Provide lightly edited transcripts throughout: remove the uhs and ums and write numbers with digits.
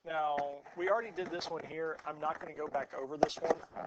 Now, we already did this one here. I'm not going to go back over this one. I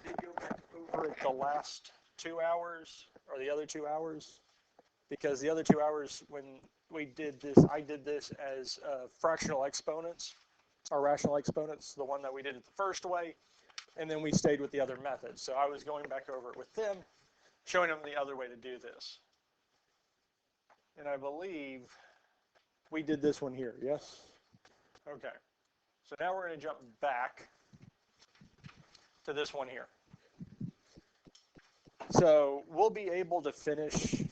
did go back over it the last 2 hours, or the other 2 hours, because the other 2 hours when we did this, I did this as fractional exponents, or rational exponents, the one that we did it the first way, and then we stayed with the other methods. So I was going back over it with them, showing them the other way to do this. And I believe we did this one here, yes? Okay. So now we're going to jump back to this one here. So we'll be able to finish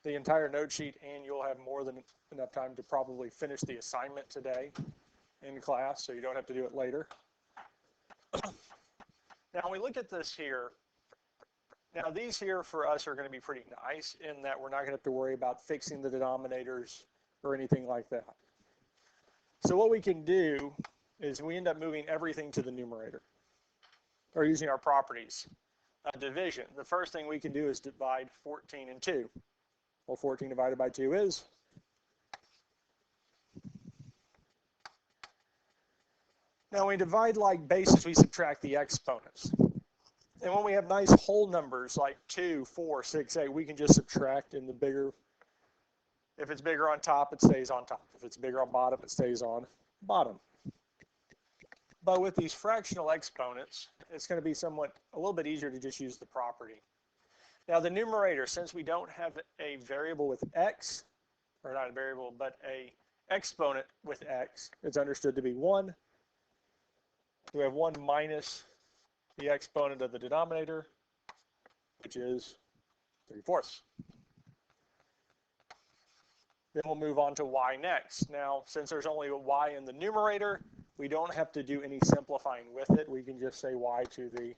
the entire note sheet, and you'll have more than enough time to probably finish the assignment today in class, so you don't have to do it later. Now, when we look at this here, now these here for us are going to be pretty nice in that we're not going to have to worry about fixing the denominators or anything like that. So what we can do is we end up moving everything to the numerator, or using our properties. Division. The first thing we can do is divide 14 and 2. Well, 14 divided by 2 is? Now, when we divide like bases, we subtract the exponents. And when we have nice whole numbers like 2, 4, 6, 8, we can just subtract in the bigger. If it's bigger on top, it stays on top. If it's bigger on bottom, it stays on bottom. But with these fractional exponents, it's going to be a little bit easier to just use the property. Now the numerator, since we don't have a variable with x, or not a variable, but a exponent with x, it's understood to be 1. We have 1 minus the exponent of the denominator, which is 3/4. Then we'll move on to y next. Now, since there's only a y in the numerator, we don't have to do any simplifying with it. We can just say y to the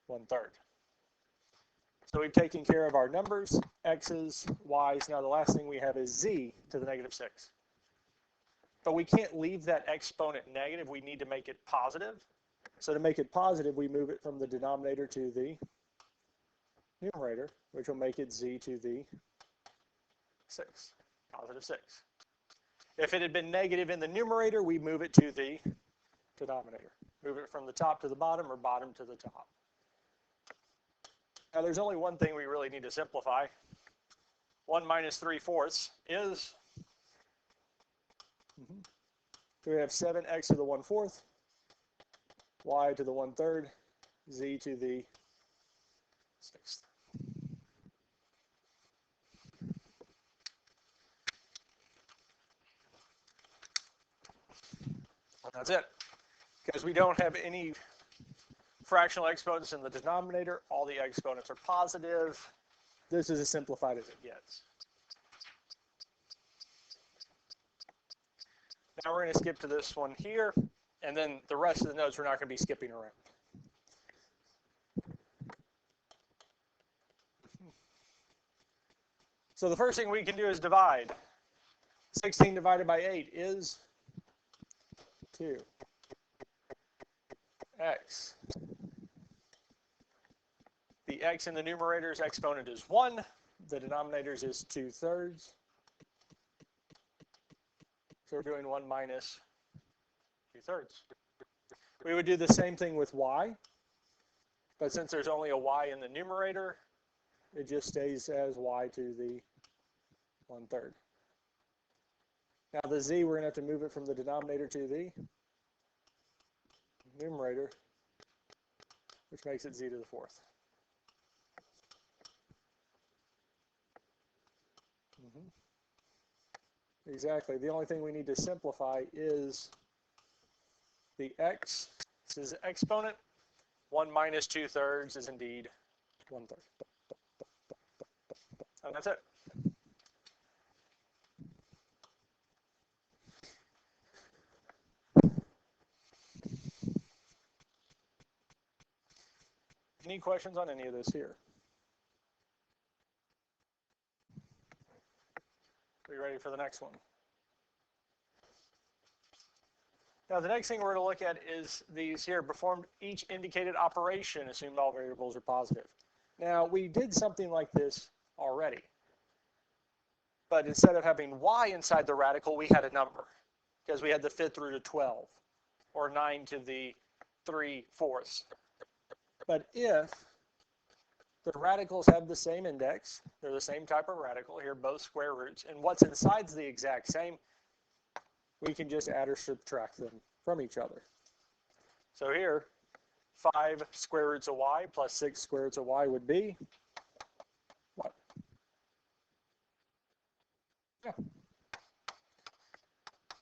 1/3. So we've taken care of our numbers, x's, y's. Now the last thing we have is z to the -6. But we can't leave that exponent negative. We need to make it positive. So to make it positive, we move it from the denominator to the numerator, which will make it z to the 6, +6. If it had been negative in the numerator, we move it to the denominator. Move it from the top to the bottom or bottom to the top. Now there's only one thing we really need to simplify. 1 minus 3/4 is, so we have 7x to the 1/4, y to the 1/3, z to the 6th. And that's it. Because we don't have any fractional exponents in the denominator, all the exponents are positive. This is as simplified as it gets. Now we're going to skip to this one here, and then the rest of the notes we're not going to be skipping around. So the first thing we can do is divide. 16 divided by 8 is 2. X. The x in the numerator's exponent is 1. The denominator's is 2/3. So we're doing 1 minus 2/3. We would do the same thing with y. But since there's only a y in the numerator, it just stays as y to the 1/3. Now the z, we're going to have to move it from the denominator to the numerator, which makes it z to the 4th. Exactly. The only thing we need to simplify is the x. This is exponent. 1 minus 2/3 is indeed 1/3. And that's it. Any questions on any of this here? Are you ready for the next one? Now the next thing we're going to look at is these here. Performed each indicated operation, assumed all variables are positive. Now we did something like this already. But instead of having y inside the radical, we had a number. because we had the fifth root of 12, or 9 to the 3/4. But if the radicals have the same index, they're the same type of radical, here both square roots, and what's inside's the exact same, we can just add or subtract them from each other. So here, 5 square roots of y plus 6 square roots of y would be what? Yeah.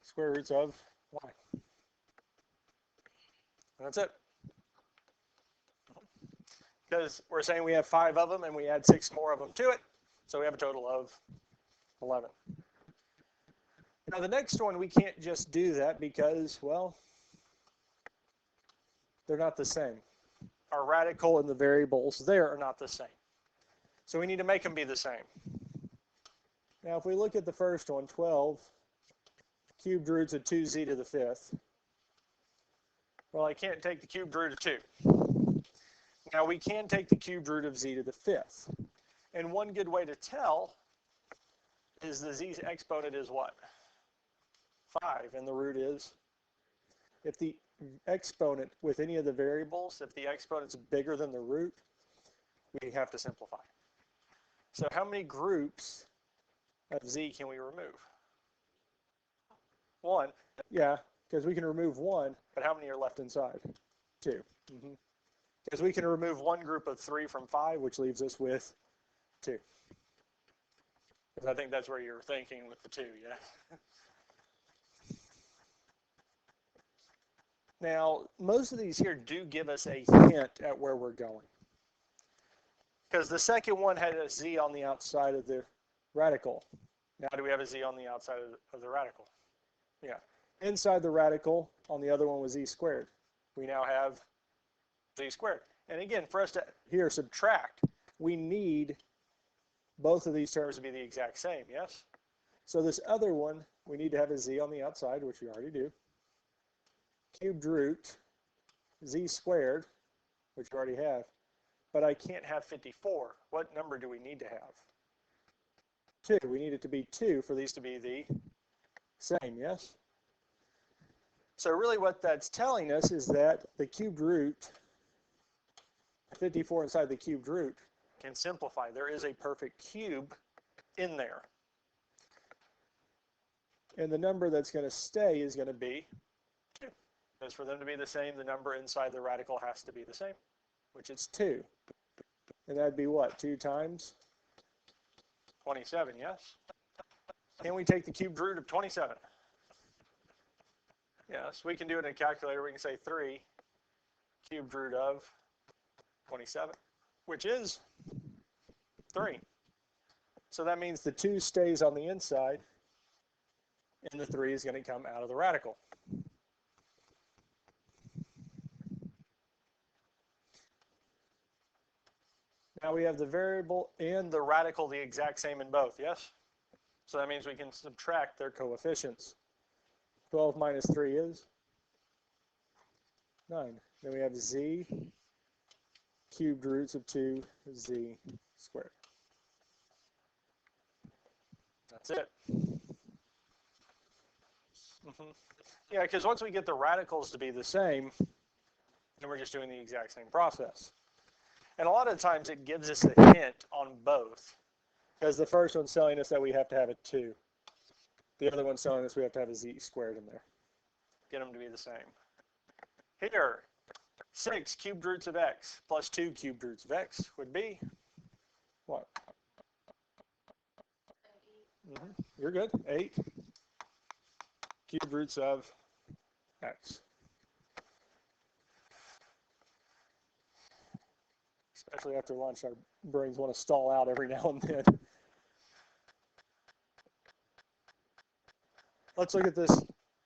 Square roots of y. And that's it. Because we're saying we have 5 of them and we add 6 more of them to it, so we have a total of 11. Now the next one, we can't just do that because, well, they're not the same. Our radical and the variables there are not the same. So we need to make them be the same. Now if we look at the first one, 12 cubed roots of 2z to the 5th. Well, I can't take the cubed root of 2. Now we can take the cubed root of z to the 5th. And one good way to tell is the z's exponent is what? 5, and the root is, if the exponent with any of the variables, if the exponent's bigger than the root, we have to simplify. So how many groups of z can we remove? 1. Yeah, because we can remove 1, but how many are left inside? 2. Because we can remove one group of 3 from 5, which leaves us with 2. Because I think that's where you're thinking with the 2, yeah? Now, most of these here do give us a hint at where we're going. Because the second one had a z on the outside of the radical. Now do we have a z on the outside of the radical? Yeah. Inside the radical, on the other one was z squared. We now have z squared. And again, for us to here subtract, we need both of these terms to be the exact same, yes? So this other one, we need to have a z on the outside, which we already do. Cubed root z squared, which we already have, but I can't have 54. What number do we need to have? 2. We need it to be 2 for these to be the same, yes? So really what that's telling us is that the cubed root, 54 inside the cubed root, can simplify. There is a perfect cube in there. And the number that's going to stay is going to be 2. Because for them to be the same, the number inside the radical has to be the same, which is 2. And that'd be what? 2 times 27, yes? Can we take the cubed root of 27? Yes, we can do it in a calculator. We can say 3 cubed root of 27, which is 3. So that means the 2 stays on the inside, and the 3 is going to come out of the radical. Now we have the variable and the radical the exact same in both, yes? So that means we can subtract their coefficients. 12 minus 3 is 9. Then we have z cubed roots of 2z squared. That's it. Yeah, because once we get the radicals to be the same, then we're just doing the exact same process. And a lot of times it gives us a hint on both, because the first one's telling us that we have to have a 2. The other one's telling us we have to have a z squared in there. Get them to be the same. Here, 6 cubed roots of x plus 2 cubed roots of x would be what? You're good. 8 cubed roots of x. Especially after lunch, our brains want to stall out every now and then. Let's look at this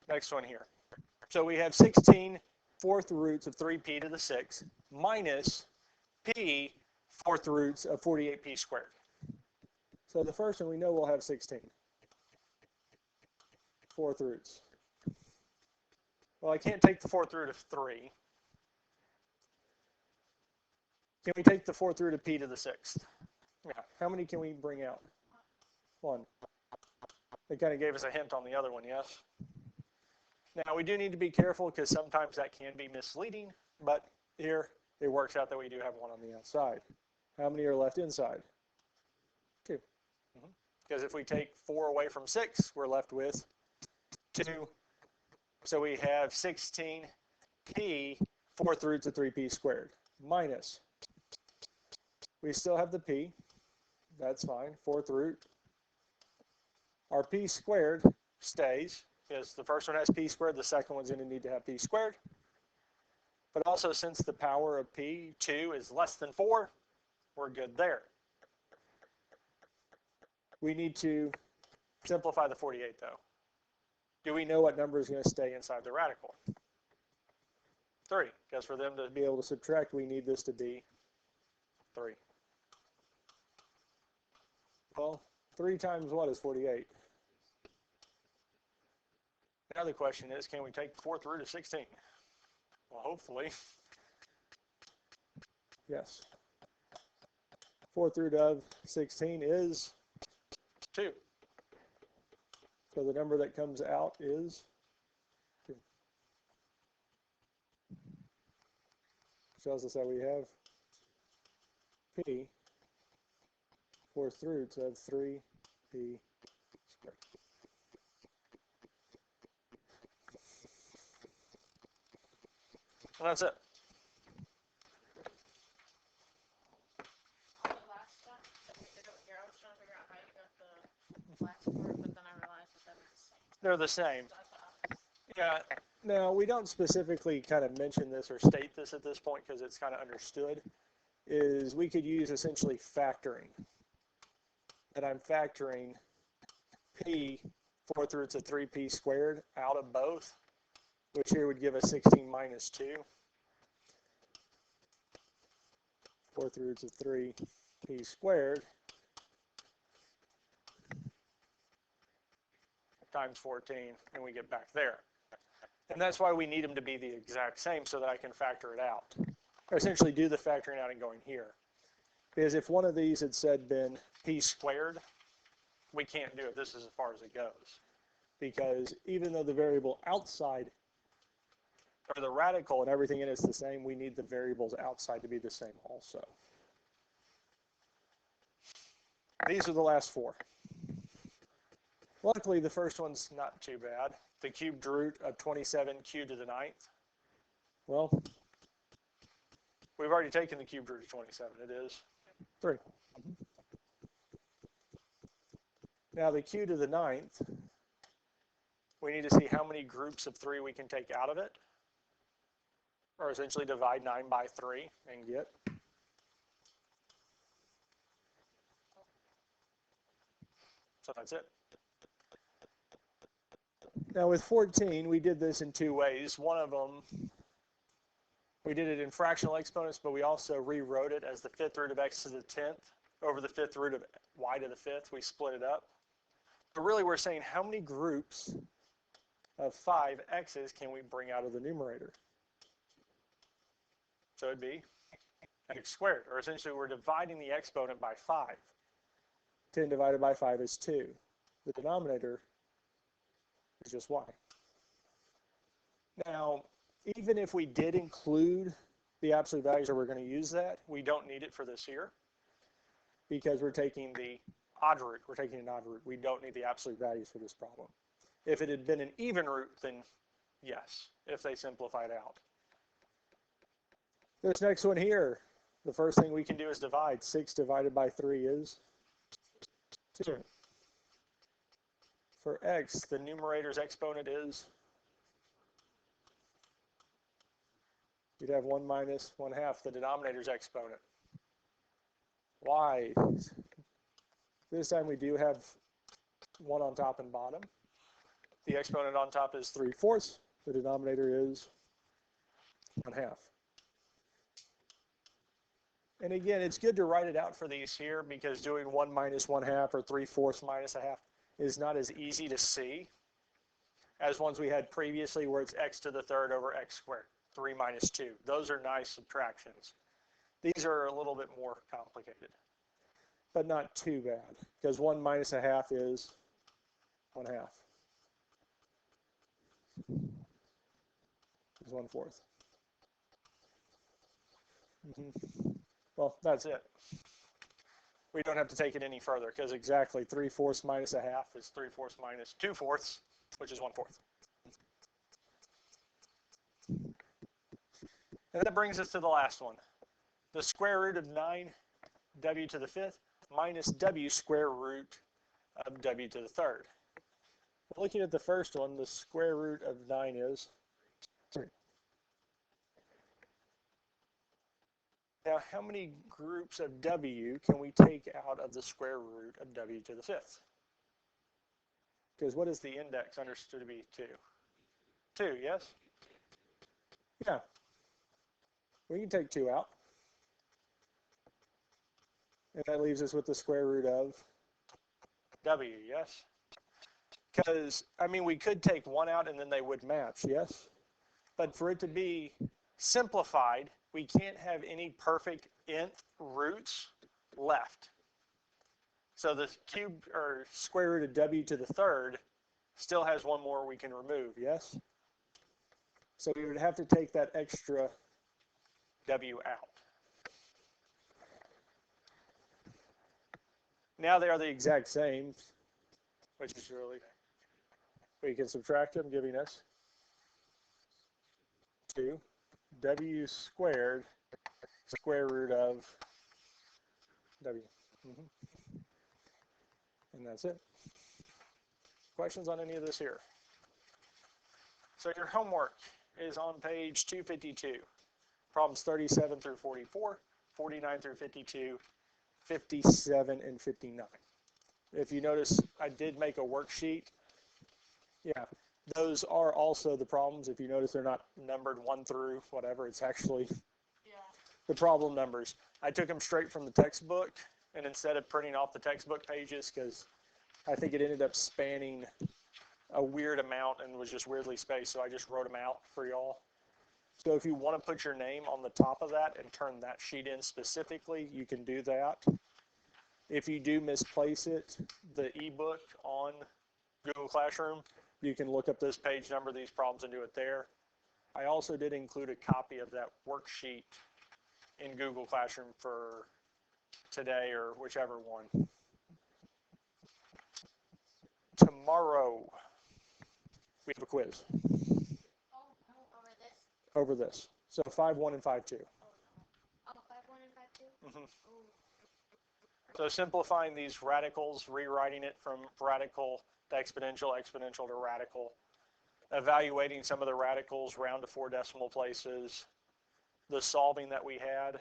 next one here. So we have 16 fourth roots of 3p to the 6 minus p fourth roots of 48p squared. So the first one we know we'll have 16 fourth roots. Well, I can't take the fourth root of 3. Can we take the fourth root of p to the 6th? Yeah. How many can we bring out? 1. They kind of gave us a hint on the other one, yes? Now we do need to be careful because sometimes that can be misleading, but here it works out that we do have 1 on the outside. How many are left inside? 2. Because if we take 4 away from 6, we're left with 2. So we have 16p 4th roots of 3p squared minus, we still have the p, that's fine, 4th root. Our p squared stays, because the first one has p squared, the second one's going to need to have p squared. But also, since the power of p, 2, is less than 4, we're good there. We need to simplify the 48, though. Do we know what number is going to stay inside the radical? 3, because for them to be able to subtract, we need this to be 3. Well, 3 times what is 48? Now the question is, can we take the 4th root of 16? Well, hopefully. Yes. 4th root of 16 is 2. So the number that comes out is 2. Shows us that we have p 4th roots of 3p squared. And that's it. The last step that we did over here, I was trying to figure out how you got the last part, but then I realized that was the same. They're the same. Yeah. Now, we don't specifically kind of mention this or state this at this point because it's kind of understood, is we could use essentially factoring. And I'm factoring p 4th roots of 3p squared out of both, which here would give us 16 minus 2. 4th roots of 3p squared times 14, and we get back there. And that's why we need them to be the exact same so that I can factor it out. Or essentially do the factoring out and going here. Because if one of these had said been p squared, we can't do it. This is as far as it goes. Because even though the variable outside, or the radical and everything in it is the same, we need the variables outside to be the same also. These are the last 4. Luckily, the first one's not too bad. The cubed root of 27q to the 9th. Well, we've already taken the cubed root of 27. It is 3. Now, the q to the 9th, we need to see how many groups of 3 we can take out of it, or essentially divide 9 by 3 and get. So that's it. Now with 14, we did this in 2 ways. One of them, we did it in fractional exponents, but we also rewrote it as the 5th root of x to the 10th over the 5th root of y to the 5th. We split it up. But really we're saying how many groups of 5 x's can we bring out of the numerator? So it'd be x squared, or essentially we're dividing the exponent by 5. 10 divided by 5 is 2. The denominator is just y. Now, even if we did include the absolute values or we're going to use that, we don't need it for this here because we're taking the odd root. We're taking an odd root. We don't need the absolute values for this problem. If it had been an even root, then yes, if they simplified out. This next one here, the first thing we can do is divide. 6 divided by 3 is 2. For x, the numerator's exponent is, you'd have 1 minus 1/2, the denominator's exponent. Y, this time we do have 1 on top and bottom. The exponent on top is 3/4. The denominator is 1/2. And again, it's good to write it out for these here because doing 1 minus 1/2 or 3/4 minus 1/2 is not as easy to see as ones we had previously where it's x to the 3rd over x squared, 3 minus 2. Those are nice subtractions. These are a little bit more complicated, but not too bad because 1 minus 1/2 is 1/2. 1/4. Well, that's it. We don't have to take it any further because exactly 3/4 minus 1/2 is 3/4 minus 2/4, which is 1/4. And that brings us to the last one. The square root of 9w to the 5th minus w square root of w to the 3rd. Looking at the first one, the square root of 9 is 3. Now, how many groups of w can we take out of the square root of w to the 5th? Because what is the index understood to be 2? 2, yes? Yeah. We can take 2 out. And that leaves us with the square root of w, yes? Because, I mean, we could take 1 out and then they would match, yes? But for it to be simplified, we can't have any perfect nth roots left. So the cube or square root of w to the 3rd still has one more we can remove, yes? So we would have to take that extra w out. Now they are the exact same, which is really, we can subtract them, giving us 2 w squared square root of w. And that's it. Questions on any of this here? So your homework is on page 252. Problems 37 through 44, 49 through 52, 57, and 59. If you notice, I did make a worksheet. Yeah, those are also the problems. If you notice, they're not numbered 1 through whatever. It's actually the problem numbers. I took them straight from the textbook, and instead of printing off the textbook pages, because I think it ended up spanning a weird amount and was just weirdly spaced, so I just wrote them out for y'all. So if you want to put your name on the top of that and turn that sheet in specifically, you can do that. If you do misplace it, the ebook on Google Classroom, you can look up this page number, these problems, and do it there. I also did include a copy of that worksheet in Google Classroom for today or whichever one. Tomorrow, we have a quiz. Over this. So 5.1 and 5.2. 5.1 and 5.2? Mm-hmm. So simplifying these radicals, rewriting it from radical to exponential, exponential to radical, evaluating some of the radicals round to 4 decimal places, the solving that we had,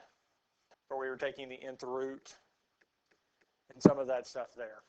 where we were taking the nth root, and some of that stuff there.